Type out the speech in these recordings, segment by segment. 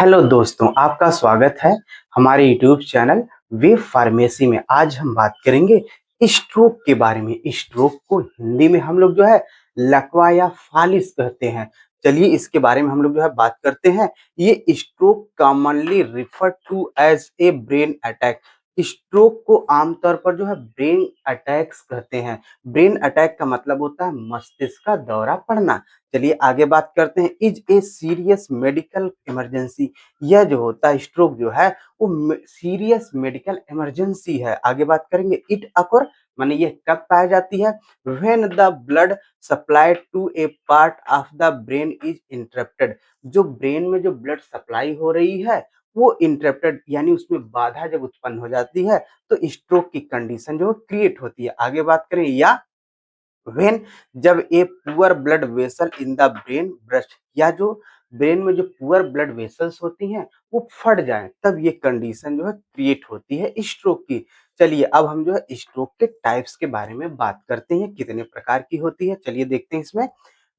Hello दोस्तों, आपका स्वागत है हमारे यूट्यूब चैनल वे फार्मेसी में। आज हम बात करेंगे स्ट्रोक के बारे में। स्ट्रोक को हिंदी में हम लोग जो है लकवा या फालिस कहते हैं। चलिए इसके बारे में हम लोग जो है बात करते हैं। ये stroke commonly refer to as a brain attack. Stroke को आमतौर पर जो है ब्रेन अटैक्स कहते हैं। ब्रेन अटैक का मतलब होता है मस्तिष्क का दौरा पड़ना। चलिए आगे बात करते हैं। Is a serious medical emergency. यह जो होता है स्ट्रोक जो है वो सीरियस मेडिकल इमरजेंसी है। आगे बात करेंगे। इट अकर माने ये कब पाई जाती है। When the blood supply to a part of the brain is interrupted. जो ब्रेन में जो ब्लड सप्लाई हो रही है वो इंटरप्टेड यानी उसमें बाधा जब उत्पन्न हो जाती है तो स्ट्रोक की कंडीशन जो क्रिएट होती है। आगे बात करें। या व्हेन जब a poor blood vessel in the brain burst, या जो ब्रेन में जो पुअर ब्लड वेसल्स होती हैं वो फट जाएं तब ये कंडीशन जो है क्रिएट होती है स्ट्रोक की। चलिए अब हम जो है स्ट्रोक के टाइप्स के बारे में बात करते हैं, कितने प्रकार की होती है। चलिए देखते हैं इसमें।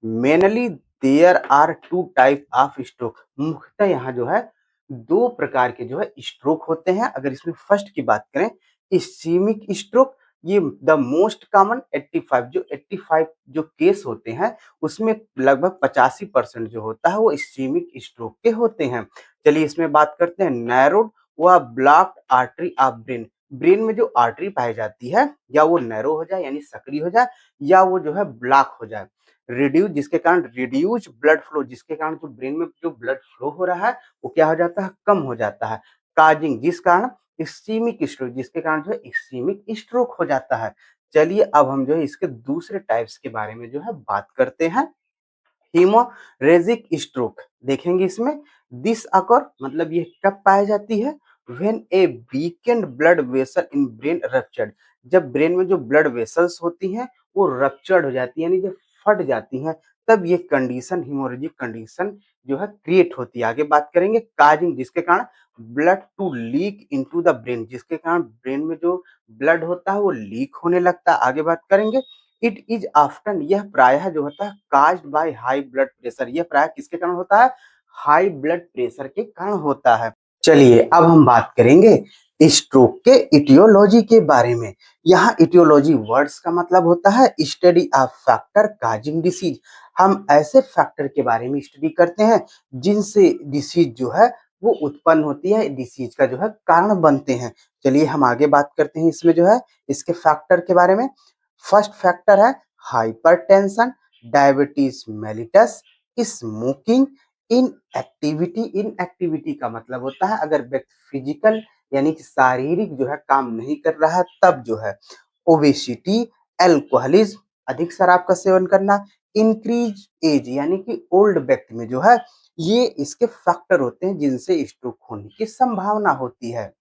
Mainly there are two type of stroke. मुख्यतः यहाँ जो है दो प्रकार के जो है स्ट्रोक होते हैं। अगर इसमें फर्स्ट की बात करें, इस्कीमिक स्ट्रोक, ये द मोस्ट कॉमन 85 जो 85 जो केस होते हैं उसमें लगभग 85% जो होता है वो इस्कीमिक स्ट्रोक के होते हैं। चलिए इसमें बात करते हैं। नैरोड व blocked artery of brain. Brain में जो आर्टरी पाई जाती है या वो नैरो हो जाए यानी सक्रिय हो जाए या वो जो है ब्लॉक हो जाए। रिड्यूस जिसके कारण रिड्यूस ब्लड फ्लो, जिसके कारण जो ब्रेन में जो ब्लड फ्लो हो रहा है वो क्या हो जाता है, कम हो जाता है। काजिंग जिस कारण इस्कीमिक स्ट्रोक, जिसके कारण जो है इस्कीमिक स्ट्रोक हो जाता है। चलिए अब हम जो है इसके दूसरे टाइप्स के बारे में जो है बात करते हैं। हीमोरेजिक स्ट्रोक देखेंगे इसमें। दिस अकर मतलब ये कब पाई जाती है। When A weekend blood vessel in brain ruptured. जब ब्रेन में जो ब्लड वेसल्स होती हैं वो रप्चर्ड हो जाती है यानी जब फट जाती हैं तब ये कंडीशन हीमोरेजिक कंडीशन जो है क्रिएट होती है। आगे बात करेंगे। काजिंग जिसके कारण blood to leak into the brain, जिसके कारण ब्रेन में जो ब्लड होता है वो लीक होने लगता है। आगे बात करेंगे। इट इज आफ्टन, यह प्रायः जो होता है caused by high blood pressure. यह प्रायः किसके कारण होता है, हाई ब्लड प्रेशर के कारण होता है। चलिए अब हम बात करेंगे स्ट्रोक के इटियोलॉजी के बारे में। यहाँ इटियोलॉजी वर्ड्स का मतलब होता है study of factor causing disease. हम ऐसे फैक्टर के बारे में स्टडी करते हैं जिनसे डिसीज जो है वो उत्पन्न होती है, डिसीज का जो है कारण बनते हैं। चलिए हम आगे बात करते हैं इसमें जो है इसके फैक्टर के बारे में। फर्स्ट फैक्टर है hypertension, diabetes mellitus, smoking, inactivity. Inactivity का मतलब होता है अगर व्यक्ति फिजिकल यानी कि शारीरिक जो है काम नहीं कर रहा है तब जो है। ओबेसिटी, एल्कोहलिज्म अधिक शराब का सेवन करना, इंक्रीज एज यानी कि ओल्ड व्यक्ति में जो है ये इसके फैक्टर होते हैं जिनसे स्ट्रोक होने की संभावना होती है।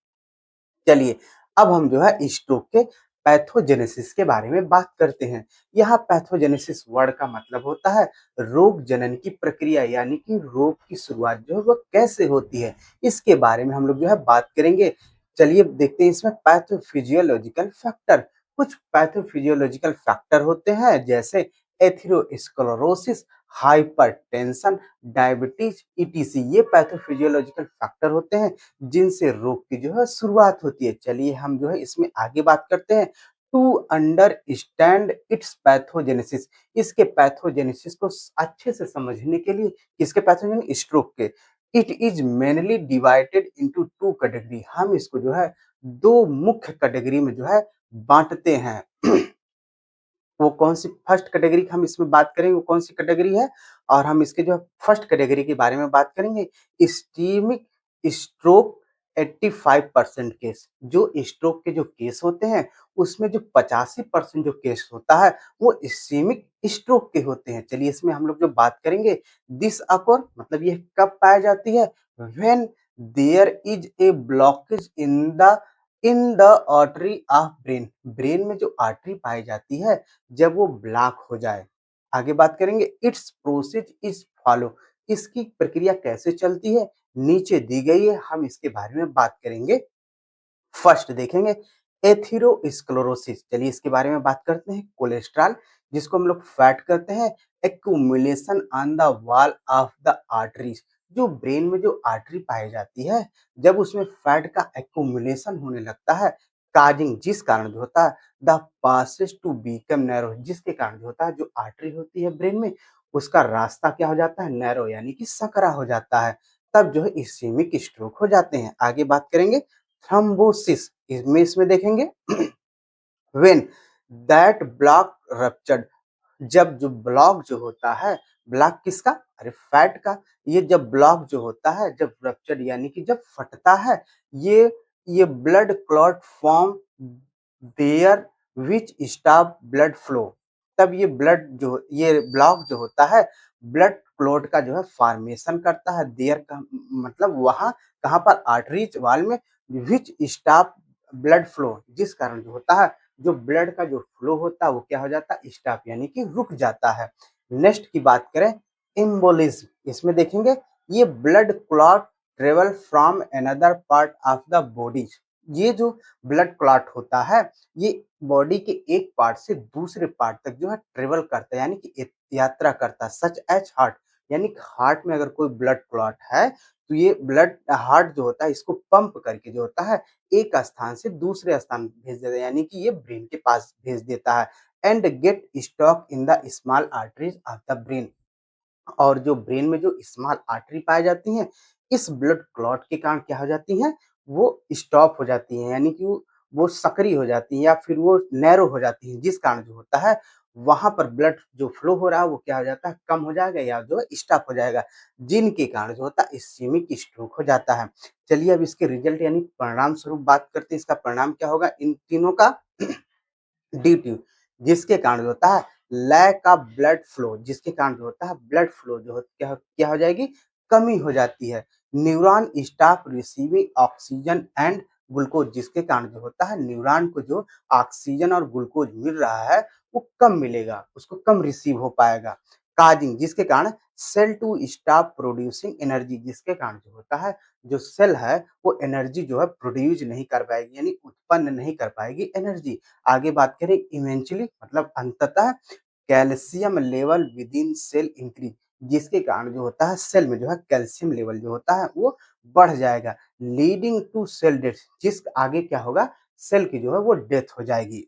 चलिए अब हम जो है स्ट्रोक के पैथोजेनेसिस के बारे में बात करते हैं। यहाँ पैथोजेनेसिस वर्ड का मतलब होता है रोग जनन की प्रक्रिया यानी कि रोग की शुरुआत जो है वो कैसे होती है, इसके बारे में हम लोग जो है बात करेंगे। चलिए देखते हैं इसमें पैथोफिजियोलॉजिकल फैक्टर। कुछ पैथोफिजियोलॉजिकल फैक्टर होते हैं जैसे एथेरोस्क्लेरोसिस, हाइपरटेंशन, डायबिटीज ईटीसी। ये पैथोफिजियोलॉजिकल फैक्टर होते हैं जिनसे रोग की जो है शुरुआत होती है। चलिए हम जो है इसमें आगे बात करते हैं। टू अंडरस्टैंड इट्स पैथोजेनेसिस, इसके पैथोजेनेसिस को अच्छे से समझने के लिए, किसके पैथोजेनेसिस, स्ट्रोक के। It is mainly divided into two category, हम इसको जो है दो मुख्य कैटेगरी में जो है बांटते हैं। वो कौन सी फर्स्ट कैटेगरी की हम इसमें बात करेंगे, वो कौन सी कैटेगरी है, और हम इसके जो फर्स्ट कैटेगरी के बारे में बात करेंगे। इस्कीमिक स्ट्रोक 85% केस, जो स्ट्रोक के जो केस होते हैं उसमें जो 85% जो केस होता है वो इस्कीमिक स्ट्रोक के होते हैं। चलिए इसमें हम लोग जो बात करेंगे। दिस अकर मतलब ये कब पाई जाती है। When there is a blockage in the artery of brain, brain में जो आर्टरी पाई जाती है जब वो ब्लॉक हो जाए। आगे बात करेंगे। इट्स प्रोसेस इज फॉलो, इसकी प्रक्रिया कैसे चलती है नीचे दी गई है, हम इसके बारे में बात करेंगे। फर्स्ट देखेंगे एथेरोस्क्लेरोसिस। चलिए इसके बारे में बात करते हैं। कोलेस्ट्रॉल जिसको हम लोग फैट कहते हैं, accumulation on the wall of the arteries, जो ब्रेन में जो आर्टरी पाई जाती है, जब उसमें फैट का एक्युमुलेशन होने लगता है, काजिंग जिस कारण जो होता है the passage to become narrow, जिसके कारण जो होता है जो आर्टरी होती है ब्रेन में, उसका रास्ता क्या हो जाता है, नैरो यानी कि सकरा हो जाता है। तब जो है इस्केमिक स्ट्रोक हो जाते हैं। आगे बात करेंगे थ्रोम्बोसिस, इसमें देखेंगे व्हेन दैट ब्लॉक रप्चर्ड, जब जो ब्लॉक जो होता है, ब्लॉक किसका, अरे फैट का, ये जब ब्लॉक जो होता है, जब रप्चर्ड यानी कि जब फटता है, ये blood clot form there which stop blood flow, तब ये ब्लॉक जो होता है ब्लड क्लॉट का जो है फॉर्मेशन करता है। देयर का मतलब वहां कहाँ पर, आर्टरीज वाल में, विच स्टॉप ब्लड फ्लो, जिस कारण जो होता है जो ब्लड का जो फ्लो होता है वो क्या हो जाता है, स्टॉप यानी कि रुक जाता है। नेक्स्ट की बात करें एम्बोलिज्म, इसमें देखेंगे ये blood clot travel from another part of the body, ये जो ब्लड क्लॉट होता है ये बॉडी के एक पार्ट से दूसरे पार्ट तक जो है ट्रेवल करता है, यानी कि यात्रा करता है, सच एज हार्ट, यानी कि हार्ट में अगर कोई ब्लड क्लॉट है तो ये ब्लड हार्ट जो होता है इसको पंप करके जो होता है एक स्थान से दूसरे स्थान भेज देता है, यानी कि ये ब्रेन के पास भेज देता है। And get stuck in the small arteries of the brain, और जो ब्रेन में जो स्मॉल आर्टरी पाई जाती हैं, इस ब्लड क्लॉट के कारण क्या हो जाती हैं, वो स्टॉप हो जाती हैं, यानी कि वो सक्रिय हो जाती हैं या फिर वो नैरो हो जाती हैं, जिस कारण जो होता है वहां पर ब्लड जो फ्लो हो रहा है वो क्या हो जाता है, कम हो जाएगा या जो है स्टॉप हो जाएगा, जिनके कारण जो होता है इस्केमिक स्ट्रोक हो जाता है। चलिए अब इसके रिजल्ट यानी परिणाम स्वरूप बात करते हैं, इसका परिणाम क्या होगा इन तीनों का। ड्यू टू, जिसके कारण जो होता है लैक ऑफ ब्लड फ्लो, जिसके कारण जो होता है ब्लड फ्लो जो क्या हो जाएगी, कमी हो जाती है। Neuron stop receiving oxygen and glucose, जिसके कारण जो होता है न्यूरॉन को जो ऑक्सीजन और ग्लूकोज मिल रहा है वो कम मिलेगा, उसको कम रिसीव हो पाएगा। काजिंग, जिसके कारण cell to stop producing energy, जिसके कारण जो होता है जो सेल है वो एनर्जी जो है प्रोड्यूस नहीं कर पाएगी, यानी उत्पन्न नहीं कर पाएगी एनर्जी। आगे बात करें इवेंचुअली मतलब अंततः calcium level within cell increase, जिसके कारण जो होता है सेल में जो है कैल्शियम लेवल जो होता है वो बढ़ जाएगा, लीडिंग टू सेल डेथ, जिस आगे क्या होगा, सेल की जो है वो डेथ हो जाएगी।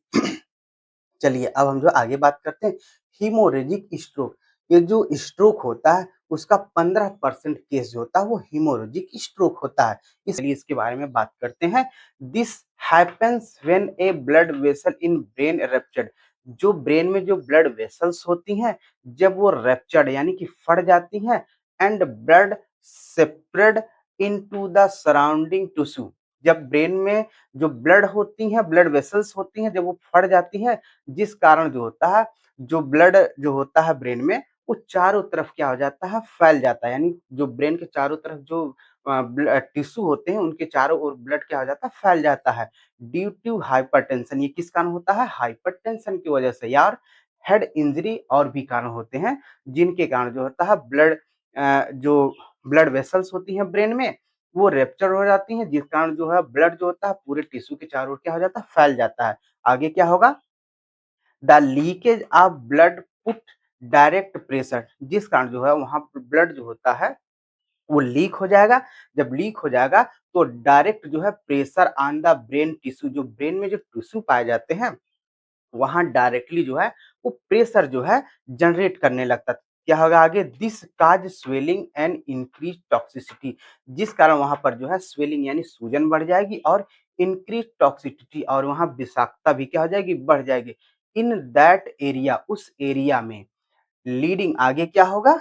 चलिए अब हम जो आगे बात करते हैं हीमोरेजिक स्ट्रोक, ये जो स्ट्रोक होता है उसका 15% केस जो होता है वो हीमोरेजिक स्ट्रोक होता है, इसलिए इसके बारे में बात करते हैं। This happens when A blood vessel in brain ruptured, जो ब्रेन में जो ब्लड वेसल्स होती हैं जब वो रप्चर्ड यानी कि फट जाती हैं, and blood separated into the surrounding tissue, जब ब्रेन में जो ब्लड होती हैं ब्लड वेसल्स होती हैं जब वो फट जाती हैं, जिस कारण जो होता है जो ब्लड जो होता है ब्रेन में वो चारों तरफ क्या हो जाता है, फैल जाता है, यानी जो ब्रेन के चारों तरफ जो टिश्यू होते हैं उनके चारों ओर ब्लड क्या हो जाता है, फैल जाता है। ड्यू टू हाइपरटेंशन, ये किस कारण होता है, हाइपरटेंशन की वजह से, यार हेड इंजरी और भी कारण होते हैं जिनके कारण जो होता है ब्लड जो ब्लड वेसल्स होती हैं ब्रेन में वो रैप्चर हो जाती हैं, जिस कारण जो है ब्लड जो होता है पूरे टिश्यू के चारों ओर क्या हो जाता है, फैल जाता है। आगे क्या होगा, the leakage of blood put direct pressure, जिस कारण जो है वहां ब्लड जो होता है वो लीक हो जाएगा, जब लीक हो जाएगा तो डायरेक्ट जो है pressure on the brain tissue, जो ब्रेन में जो टिश्यू पाए जाते हैं वहां डायरेक्टली जो है वो प्रेशर जो है जनरेट करने लगता है। क्या होगा आगे, this cause swelling and increase toxicity, जिस कारण वहां पर जो है स्वेलिंग यानी सूजन बढ़ जाएगी और इंक्रीज टॉक्सिसिटी, और वहां विषाक्तता भी क्या हो जाएगी, बढ़ जाएगी। इन दैट एरिया, उस एरिया में, लीडिंग आगे क्या होगा,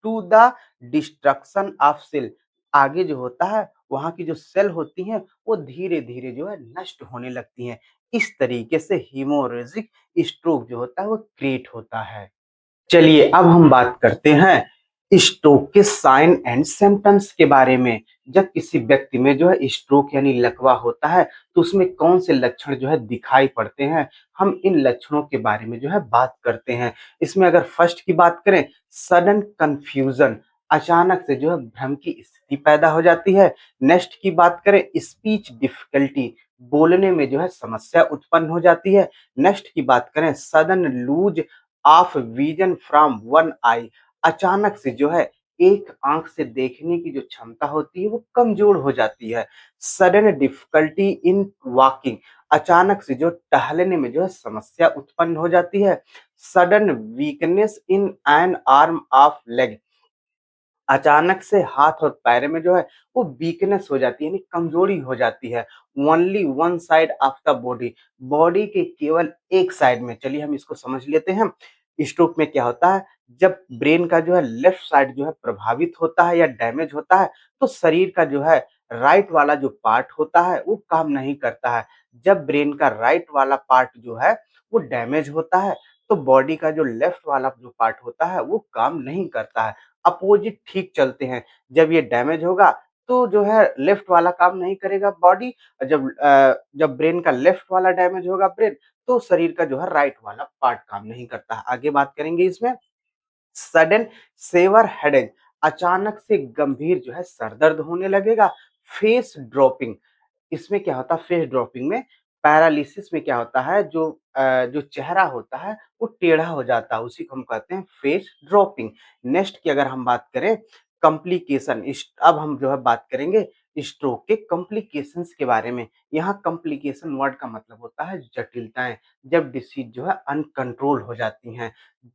to the destruction of cell, आगे जो होता है वहां की जो सेल होती हैं वो धीरे धीरे जो है नष्ट होने लगती हैं। इस तरीके से हीमोरेजिक स्ट्रोक जो होता है वो क्रिएट होता है। चलिए अब हम बात करते हैं स्ट्रोक के साइन एंड सिम्टम्स के बारे में। जब किसी व्यक्ति में जो है स्ट्रोक यानी लकवा होता है तो उसमें कौन से लक्षण जो है दिखाई पड़ते हैं, हम इन लक्षणों के बारे में जो है बात करते हैं। इसमें अगर फर्स्ट की बात करें, सडन कंफ्यूजन, अचानक से जो है भ्रम की स्थिति पैदा हो जाती है। नेक्स्ट की बात करें, स्पीच डिफिकल्टी, बोलने में जो है समस्या उत्पन्न हो जाती है। नेक्स्ट की बात करें, sudden lose of vision from one eye, अचानक से जो है एक आँख से देखने की जो क्षमता होती है वो कमज़ोर हो जाती है। सडन डिफ़िकल्टी इन वॉकिंग, अचानक से जो टहलने में जो है समस्या उत्पन्न हो जाती है। Sudden weakness in an arm of leg, अचानक से हाथ और पैर में जो है वो वीकनेस हो जाती है, यानी कमजोरी हो जाती है। Only one side of the body, body के केवल एक साइड में। चलिए हम इसको समझ लेते हैं। स्ट्रोक में क्या होता है, जब ब्रेन का जो है लेफ्ट साइड जो है प्रभावित होता है या डैमेज होता है, तो शरीर का जो है राइट वाला जो पार्ट होता है वो काम नहीं करता है। जब ब्रेन का राइट वाला पार्ट जो है वो डैमेज होता है, तो बॉडी का जो लेफ्ट वाला जो पार्ट होता है वो काम नहीं करता है। अपोजिट ठीक चलते हैं। जब ये डैमेज होगा तो जो है लेफ्ट वाला काम नहीं करेगा बॉडी, जब ब्रेन का लेफ्ट वाला डैमेज होगा ब्रेन, तो शरीर का जो है राइट वाला पार्ट काम नहीं करता है। आगे बात करेंगे इसमें। सडन सेवर हेडेक, अचानक से गंभीर जो है सर दर्द होने लगेगा। फेस ड्रॉपिंग, इसमें क्या होता है, फेस ड्रॉपिंग में पैरालिसिस में क्या होता है, जो चेहरा होता है वो टेढ़ा हो जाता है, उसी को हम कहते हैं फेस ड्रॉपिंग। नेक्स्ट की अगर हम बात करें कॉम्प्लिकेशन, इस अब हम जो है बात करेंगे स्ट्रोक के कॉम्प्लिकेशंस के बारे में। यहाँ कॉम्प्लिकेशन वर्ड का मतलब होता है जटिलताएं, जब डिसीज जो है अनकंट्रोल हो जाती हैं।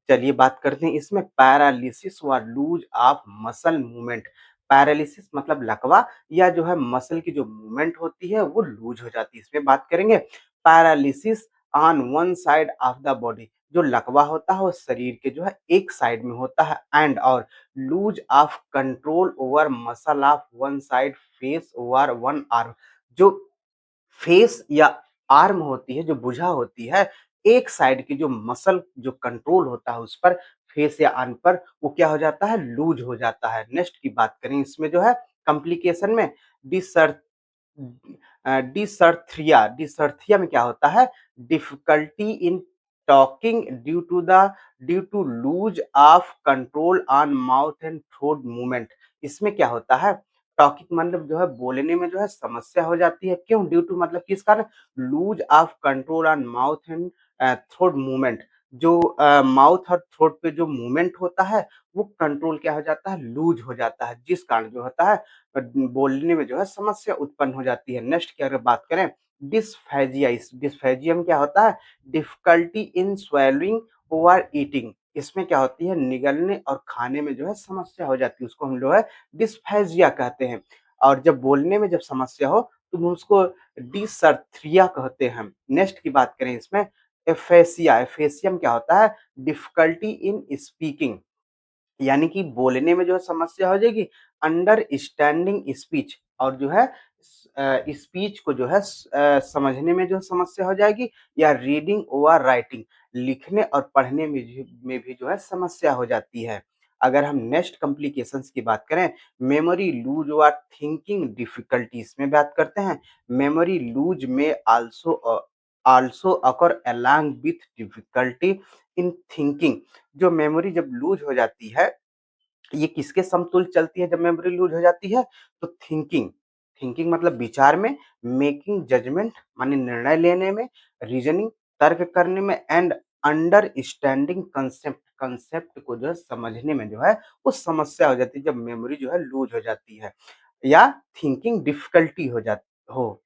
चलिए बात करते हैं इसमें पैरालिसिस व lose of muscle movement. Paralysis मतलब लकवा या जो है मसल की जो मूवमेंट होती है वो लूज हो जाती है। इसमें बात करेंगे paralysis on one side of the body, जो लकवा होता है वो शरीर के जो है एक साइड में होता है। एंड और lose of control over muscle of one side face over one arm, जो फेस या आर्म होती है, जो भुजा होती है, एक साइड की जो मसल जो कंट्रोल होता है उस पर, फेस या आर्म पर, वो क्या हो जाता है, लूज हो जाता है। नेक्स्ट की बात करें इसमें जो है कॉम्प्लिकेशन में डिसर डिसर्थ्रिया, डिसर्थ्रिया में क्या होता है, difficulty in talking due to lose of control on mouth and throat movement. इसमें क्या होता है, टॉकिंग मतलब जो है बोलने में जो है समस्या हो जाती है। क्यों, ड्यू टू मतलब किस कारण, lose of control on mouth and throat movement, जो माउथ और थ्रोट पे जो मूवमेंट होता है वो कंट्रोल क्या हो जाता है, लूज हो जाता है, जिस कारण जो होता है बोलने में जो है समस्या उत्पन्न हो जाती है। नेक्स्ट की अगर बात करें डिस्फेजिया, इस डिस्फेजिया में क्या होता है, डिफिकल्टी इन स्वेलिंग ओवर ईटिंग। इसमें क्या होती है, निगलने और खाने में जो है समस्या हो जाती है, उसको हम जो है डिस्फेजिया कहते हैं। और जब बोलने में जब समस्या हो तो हम उसको डिसर्थ्रिया कहते हैं। नेक्स्ट की बात करें इसमें एफेसिया, एफेसिया में क्या होता है, डिफिकल्टी इन स्पीकिंग, यानी कि बोलने में जो है समस्या हो जाएगी, अंडरस्टैंडिंग स्पीच, और जो है स्पीच को जो है समझने में जो समस्या हो जाएगी, या रीडिंग ओवर राइटिंग, लिखने और पढ़ने में भी जो है समस्या हो जाती है। अगर हम नेक्स्ट कॉम्प्लिकेशंस की बात करें, मेमोरी लूज और थिंकिंग डिफिकल्टीज में बात करते हैं। मेमोरी लूज में also occur along with difficulty in thinking, जो मेमोरी जब लूज हो जाती है, ये किसके समतुल्य चलती है जब मेमोरी लूज हो जाती है, तो थिंकिंग, थिंकिंग मतलब विचार में, मेकिंग जजमेंट माने निर्णय लेने में, रीजनिंग तर्क करने में, एंड अंडरस्टैंडिंग कंसेप्ट, कंसेप्ट को जो है समझने में जो है वो समस्या हो जाती है जब मेमोरी जो है लूज हो जाती है या थिंकिंग डिफिकल्टी हो जाती हो।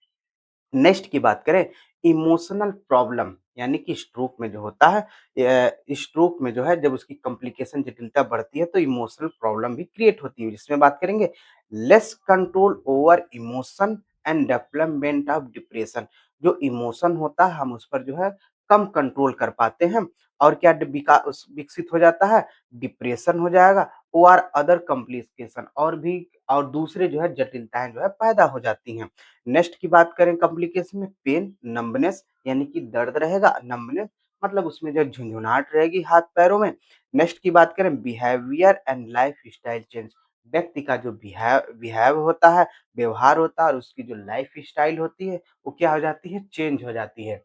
नेक्स्ट की बात करें इमोशनल प्रॉब्लम, यानी कि स्ट्रोक में जो होता है, स्ट्रोक में जो है जब उसकी कॉम्प्लिकेशन जटिलता बढ़ती है तो इमोशनल प्रॉब्लम भी क्रिएट होती है, जिसमें बात करेंगे less control over emotion and development of depression. जो इमोशन होता है हम उस पर जो है कम कंट्रोल कर पाते हैं, और क्या विकसित हो जाता है, डिप्रेशन हो जाएगा, और अदर कॉम्प्लिकेशन और भी, और दूसरे जो है जटिलताएं जो है पैदा हो जाती हैं। नेक्स्ट की बात करें कॉम्प्लिकेशन में पेन नंबनेस, यानी कि दर्द रहेगा, नंबनेस मतलब उसमें जो झुंझुनाहट रहेगी हाथ पैरों में। नेक्स्ट की बात करें behaviour and life style change, व्यक्ति का जो बिहेव होता है, व्यवहार होता है, और उसकी जो लाइफ स्टाइल होती है वो क्या हो जाती है, चेंज हो जाती है।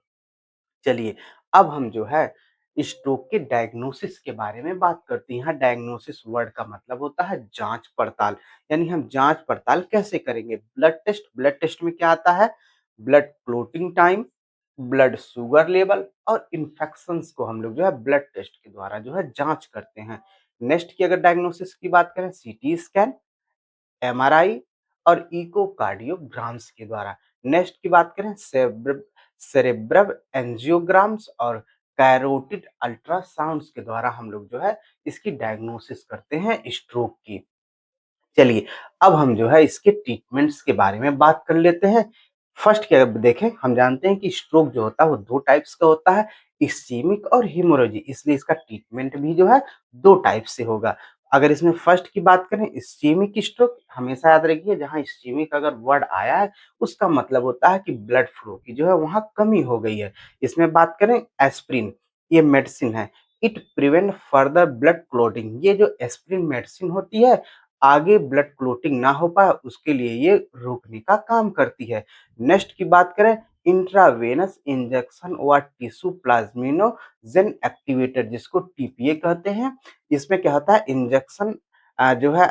चलिए, अब हम जो है स्ट्रोक के डायग्नोसिस के बारे में बात करते हैं। यहाँ डायग्नोसिस वर्ड का मतलब होता है जांच पड़ताल, यानी हम जांच पड़ताल कैसे करेंगे। ब्लड टेस्ट, ब्लड टेस्ट में क्या आता है, blood clotting time, blood sugar level और इन्फेक्शंस को हम लोग जो है ब्लड टेस्ट के द्वारा जो है जांच करते हैं। नेक्स्ट की अगर डायग्नोसिस की बात करें, सीटी स्कैन, एमआरआई और इकोकार्डियोग्राम्स के द्वारा। नेक्स्ट की बात करें, सेरेब्रल एंजियोग्राम्स और कैरोटिड अल्ट्रासाउंड्स के द्वारा हम लोग जो है इसकी डायग्नोसिस करते हैं स्ट्रोक की। चलिए, अब हम जो है इसके ट्रीटमेंट्स के बारे में बात कर लेते हैं। फर्स्ट क्या देखें, हम जानते हैं कि स्ट्रोक जो होता है वो 2 टाइप्स का होता है, इस्चेमिक और हेमोरेजिक, इसलिए इसका ट्रीटमेंट भी जो है 2 टाइप से होगा। अगर इसमें फर्स्ट की बात करें, इस्चेमिक स्ट्रोक, हमेशा याद रखिए जहाँ इस्चेमिक अगर वर्ड आया है उसका मतलब होता है कि ब्लड फ्लो की जो है वहाँ कमी हो गई है। इसमें बात करें एस्पिरिन, ये मेडिसिन है, it prevent further blood clotting, ये जो एस्पिरिन मेडिसिन होती है आगे ब्लड क्लॉटिंग ना हो पाए उसके लिए ये रोकने का काम करती है। नेक्स्ट की बात करें, इंट्रावेनस इंजेक्शन व टिश्यू प्लाज्मिनोजेन एक्टिवेटर, जिसको टीपीए कहते हैं। इसमें क्या होता है, इंजेक्शन जो है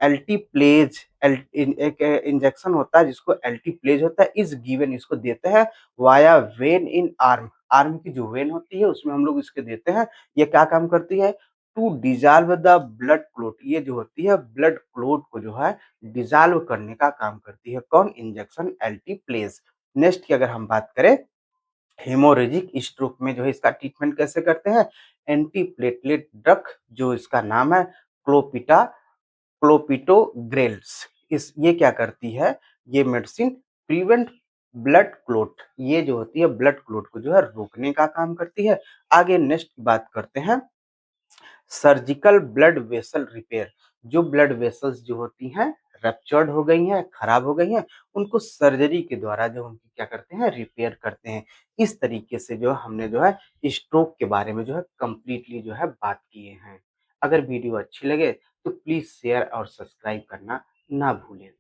एल्टीप्लेज एक इंजेक्शन होता है जिसको एल्टीप्लेज होता है, इज गिवन, इसको देते हैं via when in arm, arm की जो वेन होती है उसमें हम लोग इसके देते हैं। ये क्या काम करती है, to dissolve the blood clot, ये जो होती है ब्लड क्लॉट को जो है डिजॉल्व करने का काम करती है। कौन, इंजेक्शन एल्टीप्लेज। नेक्स्ट की अगर हम बात करें, हेमोरेजिक स्ट्रोक में जो है इसका ट्रीटमेंट कैसे करते हैं, एंटीप्लेटलेट ड्रग, जो इसका नाम है क्लोपिटा क्लोपिटोग्रेल्स, इस ये क्या करती है, ये मेडिसिन प्रिवेंट ब्लड क्लॉट, ये जो होती है ब्लड क्लॉट को जो है रोकने का काम करती है। आगे नेक्स्ट बात करते हैं, सर्जिकल ब्लड वेसल रिपेयर, जो ब्लड वेसल्स जो होती हैं रप्चर्ड हो गई हैं, खराब हो गई हैं, उनको सर्जरी के द्वारा जो हम क्या करते हैं, रिपेयर करते हैं। इस तरीके से जो हमने जो है स्ट्रोक के बारे में जो है कंप्लीटली जो है बात किए हैं। अगर वीडियो अच्छी लगे तो प्लीज शेयर और सब्सक्राइब करना ना भूलें।